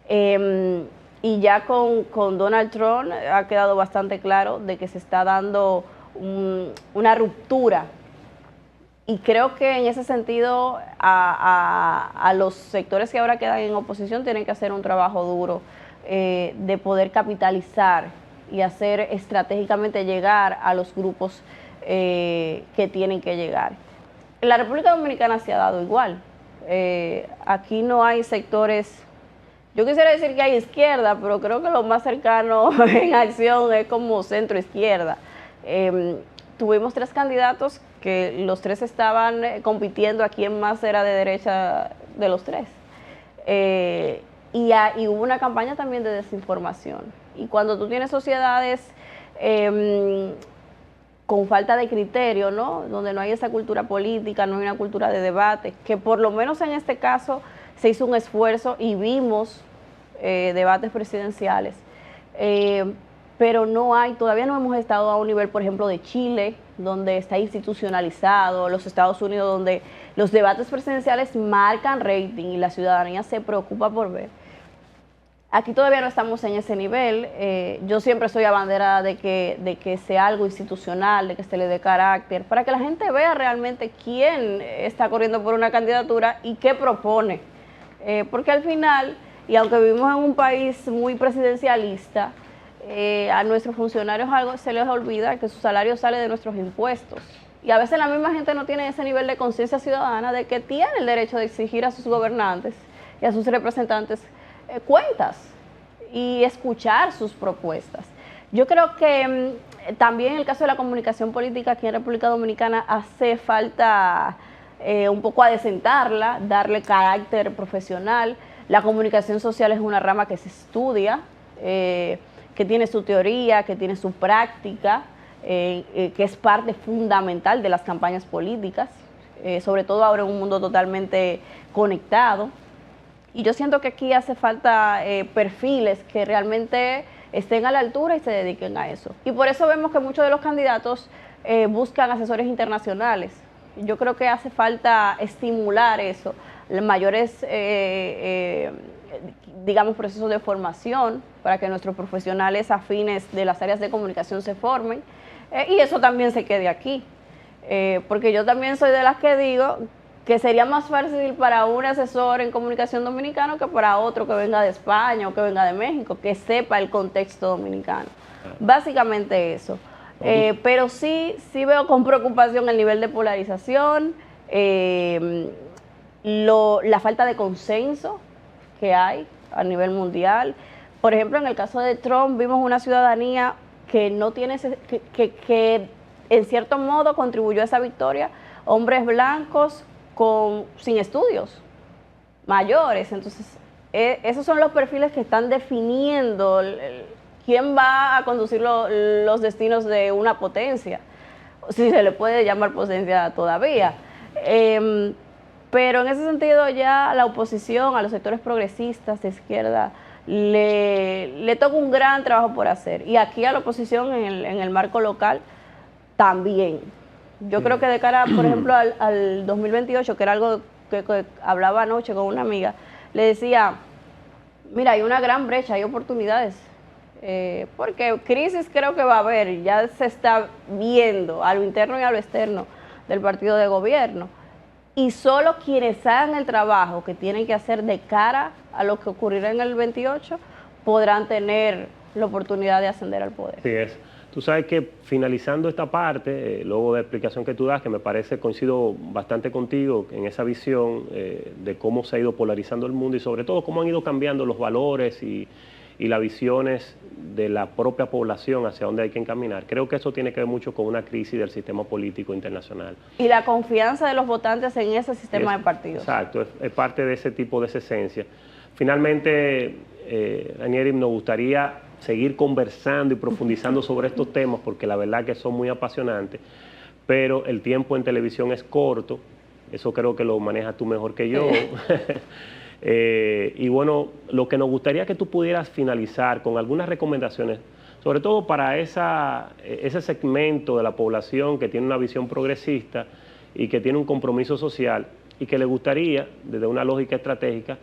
Speaker 7: Y ya con Donald Trump ha quedado bastante claro de que se está dando una ruptura. Y creo que en ese sentido a los sectores que ahora quedan en oposición tienen que hacer un trabajo duro de poder capitalizar y hacer estratégicamente llegar a los grupos que tienen que llegar. En la República Dominicana se ha dado igual. Aquí no hay sectores, yo quisiera decir que hay izquierda, pero creo que lo más cercano en acción es como centro izquierda. Tuvimos 3 candidatos que los 3 estaban compitiendo a quién más era de derecha de los 3. Y hubo una campaña también de desinformación. Y cuando tú tienes sociedades con falta de criterio, ¿no? Donde no hay esa cultura política, no hay una cultura de debate, que por lo menos en este caso se hizo un esfuerzo y vimos debates presidenciales. Pero todavía no hemos estado a un nivel, por ejemplo, de Chile, donde está institucionalizado, los Estados Unidos, donde los debates presidenciales marcan rating y la ciudadanía se preocupa por ver. Aquí todavía no estamos en ese nivel. Yo siempre soy abanderada de que sea algo institucional, de que se le dé carácter, para que la gente vea realmente quién está corriendo por una candidatura y qué propone. Porque al final, y aunque vivimos en un país muy presidencialista, a nuestros funcionarios algo se les olvida que su salario sale de nuestros impuestos. Y a veces la misma gente no tiene ese nivel de conciencia ciudadana de que tiene el derecho de exigir a sus gobernantes y a sus representantes cuentas y escuchar sus propuestas. Yo creo que también en el caso de la comunicación política aquí en República Dominicana hace falta un poco adecentarla, darle carácter profesional. La comunicación social es una rama que se estudia, que tiene su teoría, que tiene su práctica, que es parte fundamental de las campañas políticas, sobre todo ahora en un mundo totalmente conectado. Y yo siento que aquí hace falta perfiles que realmente estén a la altura y se dediquen a eso. Y por eso vemos que muchos de los candidatos buscan asesores internacionales. Yo creo que hace falta estimular eso, mayores digamos, procesos de formación para que nuestros profesionales afines de las áreas de comunicación se formen y eso también se quede aquí. Porque yo también soy de las que digo que sería más fácil para un asesor en comunicación dominicano que para otro que venga de España o que venga de México, que sepa el contexto dominicano. Básicamente eso. Pero sí veo con preocupación el nivel de polarización, la falta de consenso que hay a nivel mundial. Por ejemplo, en el caso de Trump vimos una ciudadanía que no tiene que en cierto modo contribuyó a esa victoria, hombres blancos sin estudios, mayores. Entonces, esos son los perfiles que están definiendo quién va a conducir los destinos de una potencia, si se le puede llamar potencia todavía. Pero en ese sentido ya a la oposición, a los sectores progresistas de izquierda, le toca un gran trabajo por hacer. Y aquí a la oposición en el marco local también. Yo creo que de cara, por ejemplo, al 2028, que era algo que hablaba anoche con una amiga, le decía, mira, hay una gran brecha, hay oportunidades. Porque crisis creo que va a haber, ya se está viendo a lo interno y a lo externo del partido de gobierno. Y solo quienes hagan el trabajo que tienen que hacer de cara a lo que ocurrirá en el 28 podrán tener la oportunidad de ascender al poder.
Speaker 1: Así es. Tú sabes que finalizando esta parte, luego de la explicación que tú das, que me parece, coincido bastante contigo en esa visión de cómo se ha ido polarizando el mundo y sobre todo cómo han ido cambiando los valores y las visiones de la propia población hacia dónde hay que encaminar. Creo que eso tiene que ver mucho con una crisis del sistema político internacional.
Speaker 7: Y la confianza de los votantes en ese sistema de partidos.
Speaker 1: Exacto, es parte de ese tipo de esa esencia. Finalmente, Ranieri, nos gustaría seguir conversando y profundizando sobre estos temas porque la verdad que son muy apasionantes. pero el tiempo en televisión es corto, eso creo que lo manejas tú mejor que yo. Y bueno, lo que nos gustaría que tú pudieras finalizar con algunas recomendaciones, sobre todo para ese segmento de la población que tiene una visión progresista y que tiene un compromiso social y que le gustaría, desde una lógica estratégica,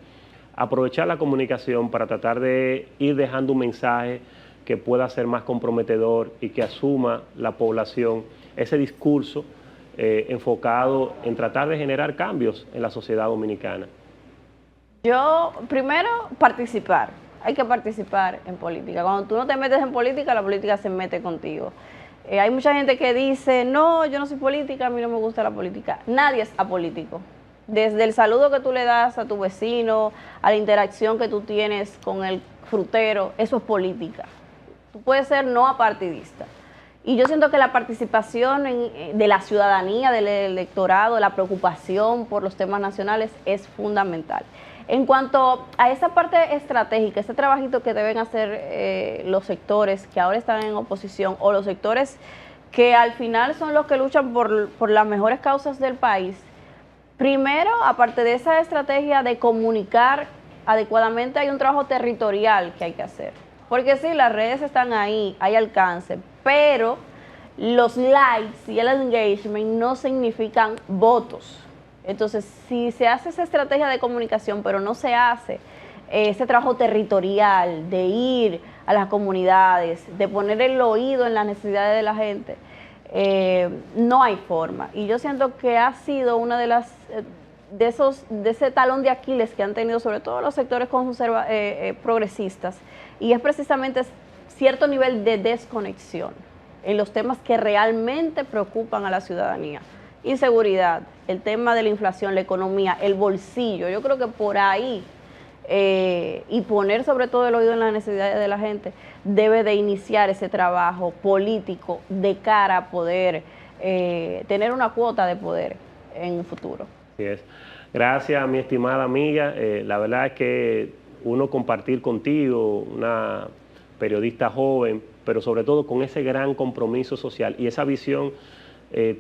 Speaker 1: aprovechar la comunicación para tratar de ir dejando un mensaje que pueda ser más comprometedor y que asuma la población ese discurso enfocado en tratar de generar cambios en la sociedad dominicana.
Speaker 7: Yo, primero, participar. Hay que participar en política. Cuando tú no te metes en política, la política se mete contigo. Hay mucha gente que dice, no, yo no soy política, a mí no me gusta la política. Nadie es apolítico. Desde el saludo que tú le das a tu vecino, a la interacción que tú tienes con el frutero, eso es política. Tú puedes ser no apartidista. Y yo siento que la participación de la ciudadanía, del electorado, la preocupación por los temas nacionales es fundamental. En cuanto a esa parte estratégica, ese trabajito que deben hacer los sectores que ahora están en oposición o los sectores que al final son los que luchan por las mejores causas del país, primero, aparte de esa estrategia de comunicar adecuadamente, hay un trabajo territorial que hay que hacer. Porque sí, las redes están ahí, hay alcance, pero los likes y el engagement no significan votos. Entonces, si se hace esa estrategia de comunicación, pero no se hace ese trabajo territorial de ir a las comunidades, de poner el oído en las necesidades de la gente, no hay forma. Y yo siento que ha sido una de las de ese talón de Aquiles que han tenido sobre todo los sectores progresistas, y es precisamente cierto nivel de desconexión en los temas que realmente preocupan a la ciudadanía. Inseguridad, el tema de la inflación, la economía, el bolsillo. Yo creo que por ahí, y poner sobre todo el oído en las necesidades de la gente, debe de iniciar ese trabajo político de cara a poder tener una cuota de poder en un futuro.
Speaker 1: Así es. Gracias, mi estimada amiga. La verdad es que uno compartir contigo, una periodista joven, pero sobre todo con ese gran compromiso social y esa visión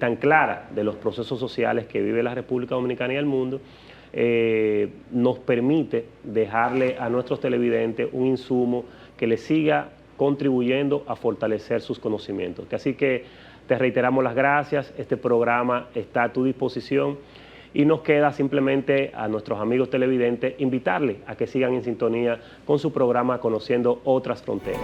Speaker 1: tan clara de los procesos sociales que vive la República Dominicana y el mundo, nos permite dejarle a nuestros televidentes un insumo que les siga contribuyendo a fortalecer sus conocimientos. Así que te reiteramos las gracias, este programa está a tu disposición y nos queda simplemente a nuestros amigos televidentes invitarles a que sigan en sintonía con su programa Conociendo Otras Fronteras.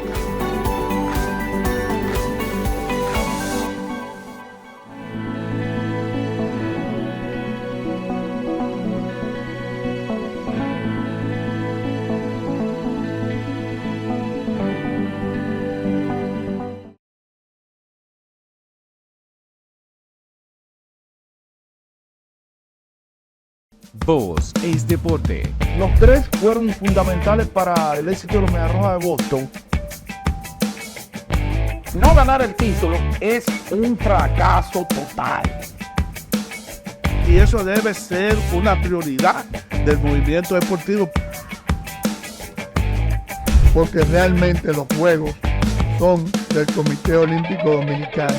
Speaker 3: Voz es deporte.
Speaker 4: Los tres fueron fundamentales para el éxito de los Medias Rojas de Boston. No ganar el título es un fracaso total. Y eso debe ser una prioridad del movimiento deportivo. Porque realmente los juegos son del Comité Olímpico Dominicano.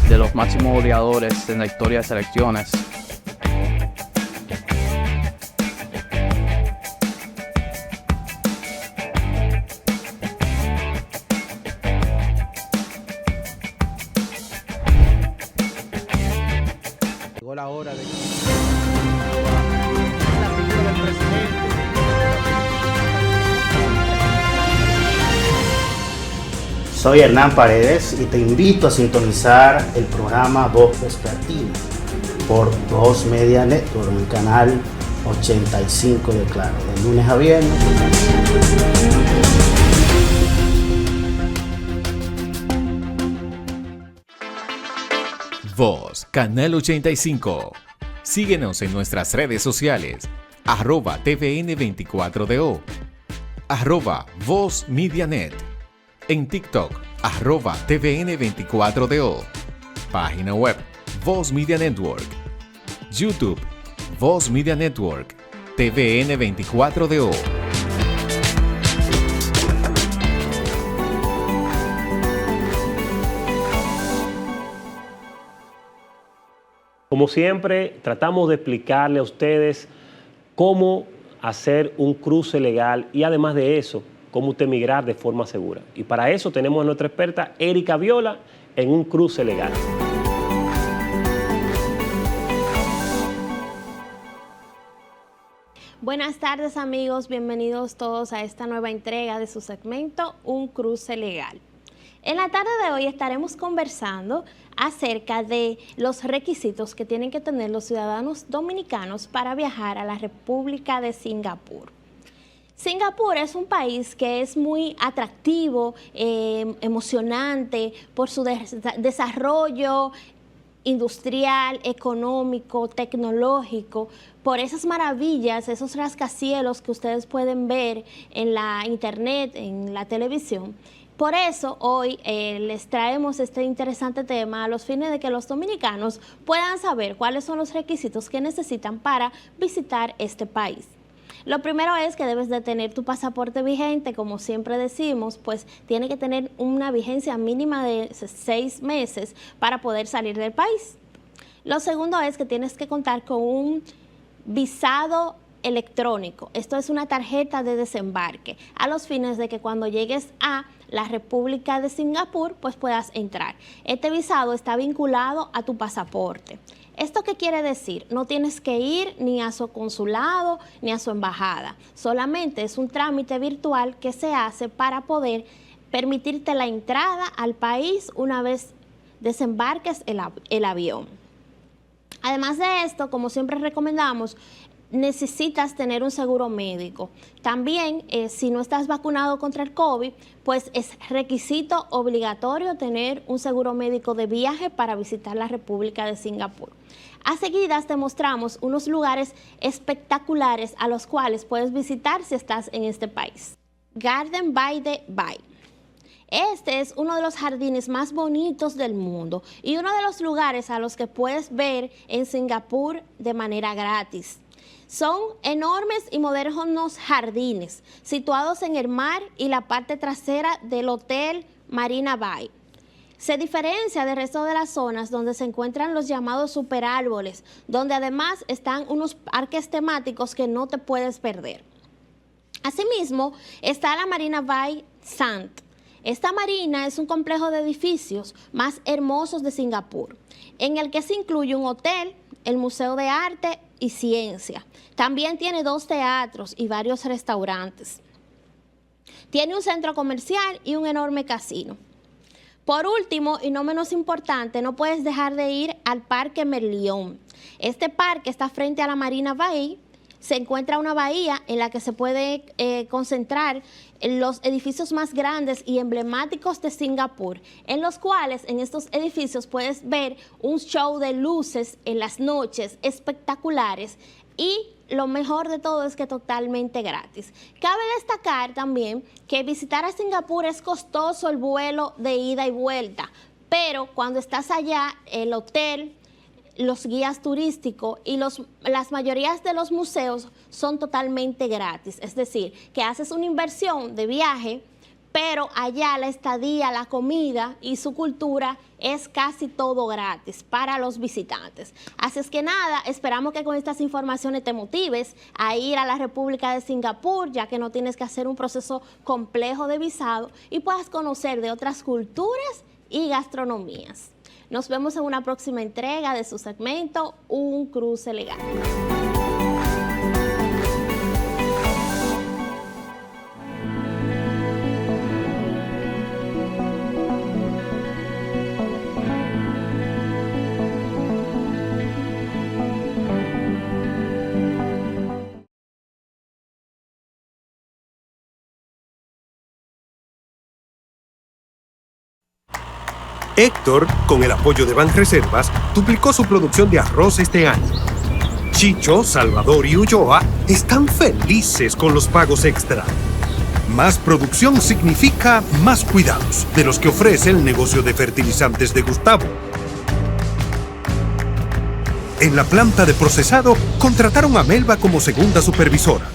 Speaker 6: De los máximos goleadores en la historia de selecciones.
Speaker 5: Llegó la hora de la figura del presidente.
Speaker 8: Soy Hernán Paredes y te invito a sintonizar el programa Voz Vespertina por Voz Media Network en el canal 85 de Claro, de lunes a viernes.
Speaker 3: Voz, Canal 85. Síguenos en nuestras redes sociales, @tvn24do, @Voz Media Net, en TikTok, @tvn24do, página web, Voz Media Network, YouTube, Voz Media Network, TVN24DO.
Speaker 1: Como siempre, tratamos de explicarle a ustedes cómo hacer un cruce legal y además de eso, cómo usted migrar de forma segura. Y para eso tenemos a nuestra experta Erika Viola en un cruce legal.
Speaker 9: Buenas tardes amigos, bienvenidos todos a esta nueva entrega de su segmento Un Cruce Legal. En la tarde de hoy estaremos conversando acerca de los requisitos que tienen que tener los ciudadanos dominicanos para viajar a la República de Singapur. Singapur es un país que es muy atractivo, emocionante por su desarrollo industrial, económico, tecnológico, por esas maravillas, esos rascacielos que ustedes pueden ver en la internet, en la televisión. Por eso hoy les traemos este interesante tema a los fines de que los dominicanos puedan saber cuáles son los requisitos que necesitan para visitar este país. Lo primero es que debes de tener tu pasaporte vigente, como siempre decimos, pues tiene que tener una vigencia mínima de 6 meses para poder salir del país. Lo segundo es que tienes que contar con un visado electrónico. Esto es una tarjeta de desembarque a los fines de que cuando llegues a la República de Singapur, pues puedas entrar. Este visado está vinculado a tu pasaporte. ¿Esto qué quiere decir? No tienes que ir ni a su consulado ni a su embajada. Solamente es un trámite virtual que se hace para poder permitirte la entrada al país una vez desembarques el avión. Además de esto, como siempre recomendamos, necesitas tener un seguro médico. También, si no estás vacunado contra el COVID, pues es requisito obligatorio tener un seguro médico de viaje para visitar la República de Singapur. A seguidas te mostramos unos lugares espectaculares a los cuales puedes visitar si estás en este país. Garden by the Bay. Este es uno de los jardines más bonitos del mundo y uno de los lugares a los que puedes ver en Singapur de manera gratis. Son enormes y modernos jardines situados en el mar y la parte trasera del Hotel Marina Bay. Se diferencia del resto de las zonas donde se encuentran los llamados superárboles, donde además están unos parques temáticos que no te puedes perder. Asimismo, está la Marina Bay Sands. Esta marina es un complejo de edificios más hermosos de Singapur, en el que se incluye un hotel, el Museo de Arte y Ciencia. También tiene 2 teatros y varios restaurantes. Tiene un centro comercial y un enorme casino. Por último, y no menos importante, no puedes dejar de ir al Parque Merlion. Este parque está frente a la Marina Bay. Se encuentra una bahía en la que se puede concentrar los edificios más grandes y emblemáticos de Singapur, en los cuales en estos edificios puedes ver un show de luces en las noches espectaculares y lo mejor de todo es que totalmente gratis. Cabe destacar también que visitar a Singapur es costoso el vuelo de ida y vuelta, pero cuando estás allá, el hotel, los guías turísticos y las mayorías de los museos son totalmente gratis. Es decir, que haces una inversión de viaje, pero allá la estadía, la comida y su cultura es casi todo gratis para los visitantes. Así es que nada, esperamos que con estas informaciones te motives a ir a la República de Singapur, ya que no tienes que hacer un proceso complejo de visado y puedas conocer de otras culturas y gastronomías. Nos vemos en una próxima entrega de su segmento Un Cruce Legal.
Speaker 2: Héctor, con el apoyo de Banreservas, duplicó su producción de arroz este año. Chicho, Salvador y Ulloa están felices con los pagos extra. Más producción significa más cuidados, de los que ofrece el negocio de fertilizantes de Gustavo. En la planta de procesado, contrataron a Melba como segunda supervisora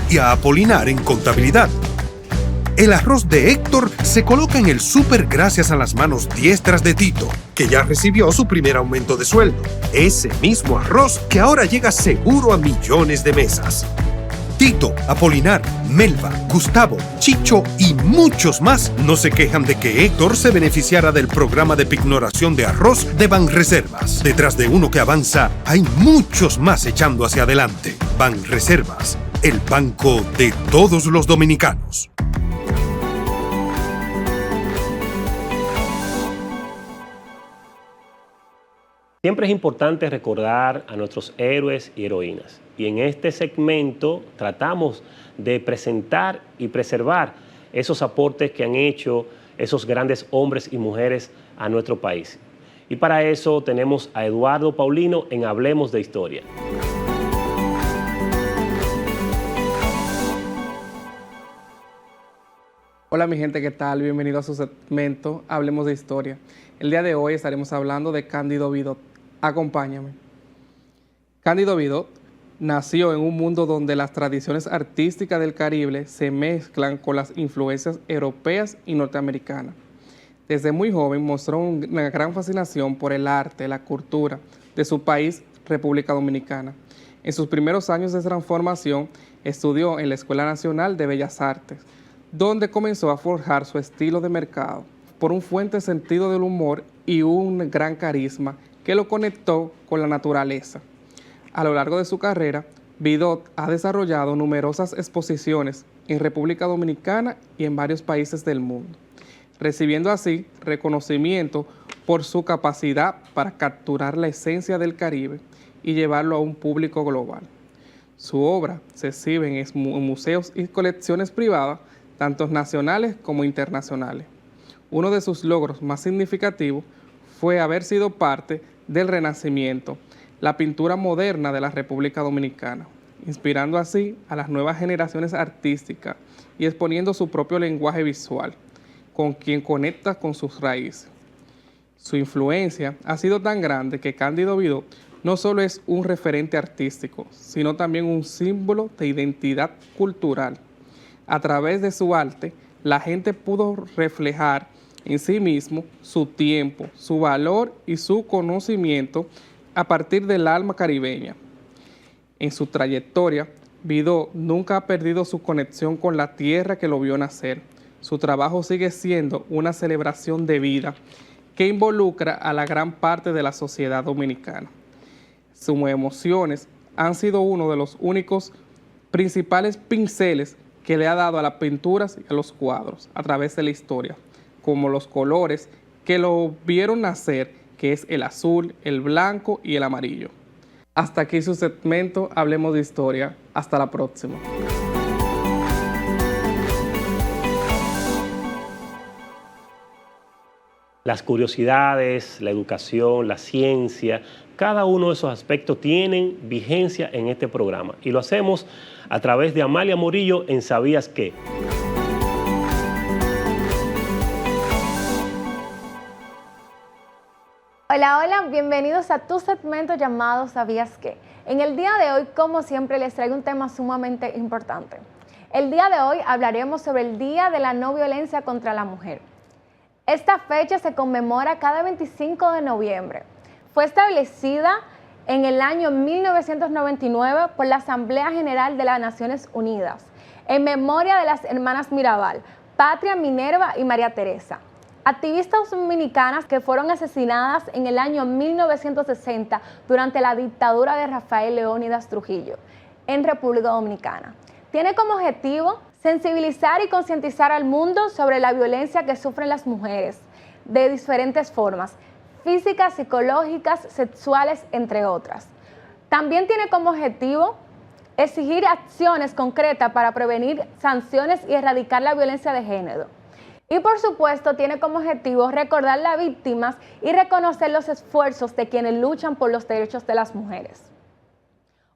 Speaker 2: y a Apolinar en contabilidad. El arroz de Héctor se coloca en el súper gracias a las manos diestras de Tito, que ya recibió su primer aumento de sueldo. Ese mismo arroz que ahora llega seguro a millones de mesas. Tito, Apolinar, Melba, Gustavo, Chicho y muchos más no se quejan de que Héctor se beneficiara del programa de pignoración de arroz de Banreservas. Detrás de uno que avanza, hay muchos más echando hacia adelante. Banreservas, el banco de todos los dominicanos.
Speaker 1: Siempre es importante recordar a nuestros héroes y heroínas. Y en este segmento tratamos de presentar y preservar esos aportes que han hecho esos grandes hombres y mujeres a nuestro país. Y para eso tenemos a Eduardo Paulino en Hablemos de Historia.
Speaker 5: Hola mi gente, ¿qué tal? Bienvenido a su segmento Hablemos de Historia. El día de hoy estaremos hablando de Cándido Vidot. Acompáñame. Cándido Vidot nació en un mundo donde las tradiciones artísticas del Caribe se mezclan con las influencias europeas y norteamericanas. Desde muy joven mostró una gran fascinación por el arte, la cultura de su país, República Dominicana. En sus primeros años de transformación, estudió en la Escuela Nacional de Bellas Artes, donde comenzó a forjar su estilo de mercado por un fuerte sentido del humor y un gran carisma que lo conectó con la naturaleza. A lo largo de su carrera, Vidot ha desarrollado numerosas exposiciones en República Dominicana y en varios países del mundo, recibiendo así reconocimiento por su capacidad para capturar la esencia del Caribe y llevarlo a un público global. Su obra se exhibe en museos y colecciones privadas, tanto nacionales como internacionales. Uno de sus logros más significativos fue haber sido parte del Renacimiento, la pintura moderna de la República Dominicana, inspirando así a las nuevas generaciones artísticas y exponiendo su propio lenguaje visual, con quien conecta con sus raíces. Su influencia ha sido tan grande que Cándido Vidot no solo es un referente artístico, sino también un símbolo de identidad cultural. A través de su arte, la gente pudo reflejar en sí mismo su tiempo, su valor y su conocimiento a partir del alma caribeña. En su trayectoria, Vidot nunca ha perdido su conexión con la tierra que lo vio nacer. Su trabajo sigue siendo una celebración de vida que involucra a la gran parte de la sociedad dominicana. Sus emociones han sido uno de los únicos principales pinceles que le ha dado a las pinturas y a los cuadros a través de la historia, como los colores que lo vieron nacer, que es el azul, el blanco y el amarillo. Hasta aquí su segmento Hablemos de Historia. Hasta la próxima.
Speaker 1: Las curiosidades, la educación, la ciencia, cada uno de esos aspectos tienen vigencia en este programa. Y lo hacemos a través de Amalia Murillo en ¿Sabías qué?
Speaker 10: Hola, hola, bienvenidos a tu segmento llamado ¿Sabías qué? En el día de hoy, como siempre, les traigo un tema sumamente importante. El día de hoy hablaremos sobre el Día de la No Violencia contra la Mujer. Esta fecha se conmemora cada 25 de noviembre. Fue establecida en el año 1999 por la Asamblea General de las Naciones Unidas, en memoria de las hermanas Mirabal, Patria, Minerva y María Teresa, activistas dominicanas que fueron asesinadas en el año 1960 durante la dictadura de Rafael Leónidas Trujillo en República Dominicana. Tiene como objetivo sensibilizar y concientizar al mundo sobre la violencia que sufren las mujeres de diferentes formas, físicas, psicológicas, sexuales, entre otras. También tiene como objetivo exigir acciones concretas para prevenir sanciones y erradicar la violencia de género. Y por supuesto tiene como objetivo recordar a las víctimas y reconocer los esfuerzos de quienes luchan por los derechos de las mujeres.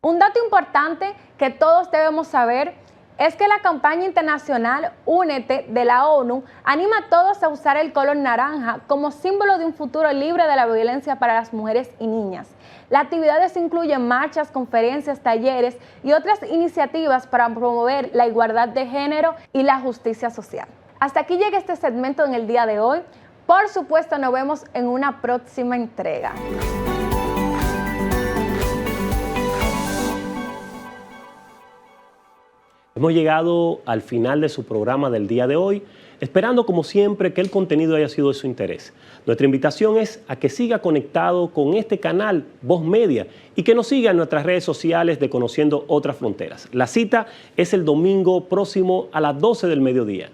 Speaker 10: Un dato importante que todos debemos saber es que la campaña internacional Únete de la ONU anima a todos a usar el color naranja como símbolo de un futuro libre de la violencia para las mujeres y niñas. Las actividades incluyen marchas, conferencias, talleres y otras iniciativas para promover la igualdad de género y la justicia social. Hasta aquí llega este segmento en el día de hoy. Por supuesto, nos vemos en una próxima entrega.
Speaker 1: Hemos llegado al final de su programa del día de hoy, esperando como siempre que el contenido haya sido de su interés. Nuestra invitación es a que siga conectado con este canal Voz Media y que nos siga en nuestras redes sociales de Conociendo Otras Fronteras. La cita es el domingo próximo a las 12 del mediodía.